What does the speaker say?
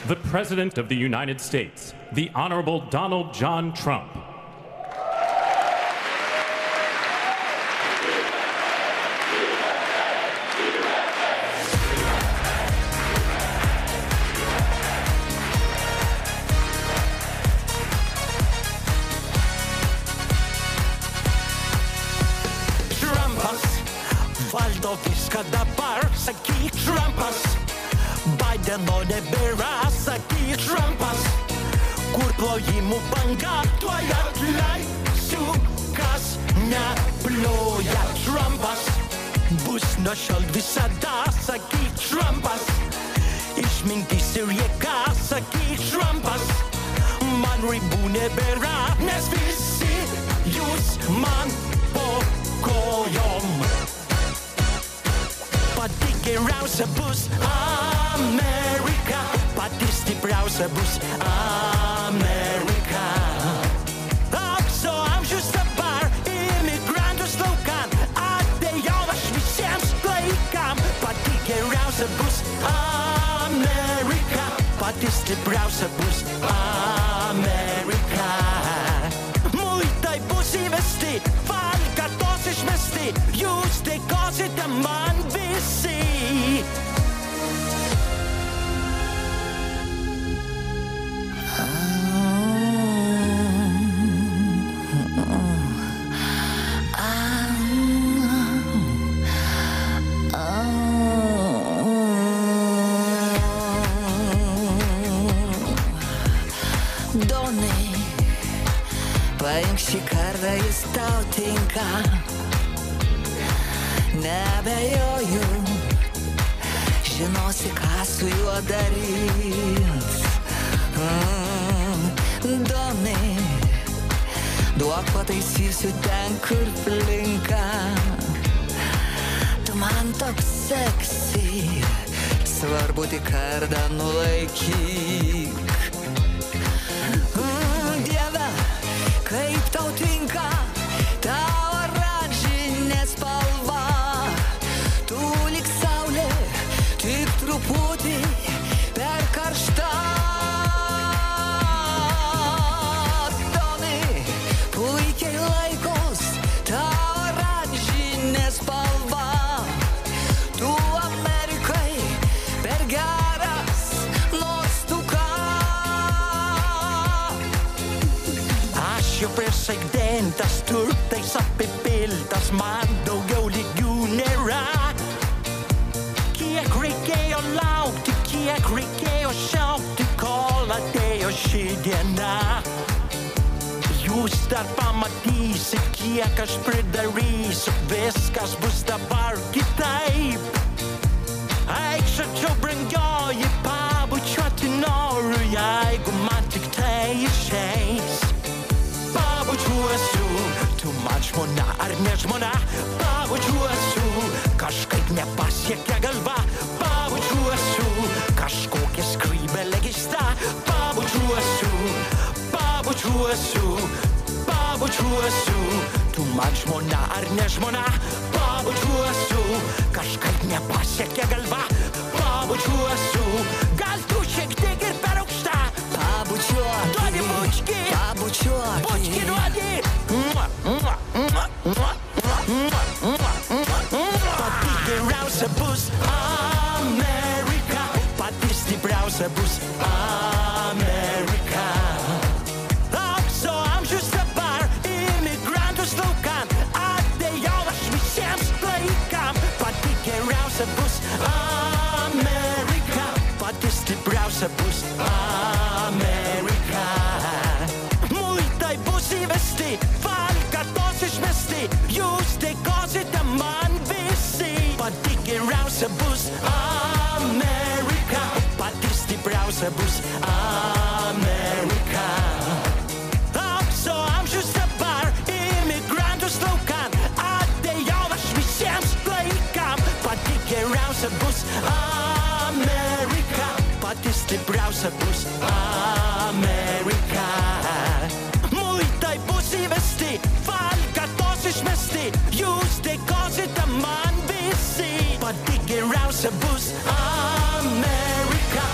the President of the United States, the Honorable Donald John Trump. Valdo viską dabar, sakyk Trumpas. Baideno nebėra, sakyk Trumpas. Kur plojimų banga, tuoj atleisiu, kas neploja Trumpas. Bus nuo šiol visada, sakyk Trumpas. Išmintis ir jėga, sakyk Trumpas. Man ribų nebėra, nes visi jūs man po kojom. Pati geriausia bus Amerika, pati stipriausia bus Amerika. Aukso amžius dabar, imigrantus laukan, atėjau aš visiems laikam. Pati geriausia bus Amerika, pati stipriausia bus Amerika. Muitai bus įvesti, valkatos išmesti, jūs dėkosite man visi. Donai, paimk šį kartą, jis tau tinka. Neabejoju, žinosi, ką su juo darys. Donai, duok pataisysiu ten, kur plinka. Tu man toks seksi, svarbu tik kartą nulaikyk. Dieve, kaip tau tinka tau oranžinė spalva. Tu lyg saulė, tik truputį per karšta. Donai, puikiai laikos tau oranžinė spalva. Tu Amerikai per geras, nors tu ką. Aš jau prisaikdintas, turtais apipiltas, man daugiau lygių nėra. Kiek reikėjo laukti, kiek reikėjo šaukti, kol atėjo ši diena. Jūs dar pamatysit, kiek aš pridarysiu, viskas bus dabar kitaip. Eikš arčiau, brangioji, pabučiuoti noriu, jeigu man tik tai išeis. Pabučiuosiu, tu man žmona ar ne žmona. Pabučiuosiu, kažkaip nepasiekia galva. Pabučiuosiu, kažkokia skrybėlė keista. Pabučiuosiu, pabučiuosiu, pabučiuosiu, tu man žmona ar ne žmona. Pabučiuosiu, kažkaip nepasiekia galva. Pabučiuosiu, gal tu šiek tiek ir per aukšta. Pabučiuoti, duodi bučki, pabučiuoti, bučki duodi. Pati geriausia bus Amerika, pati stipriausia bus Amerika. Aukso amžius dabar, imigrantus laukan, atėjau aš visiems laikam. Pati geriausia bus Amerika, pati stipriausia bus Amerika. Muitai bus įvesti, valkatos išmesti, jūs dėkosite man visi. Pati geriausia bus Amerika, pati stipriausia bus Amerika. Aukso amžius dabar, imigrantus laukan, atėjau aš visiems laikam. Pati geriausia bus Amerika, pati stipriausia bus Amerika. Muitai bus įvesti, valkatos išmesti, jūs dėkosite man visi. Pati geriausia bus Amerika.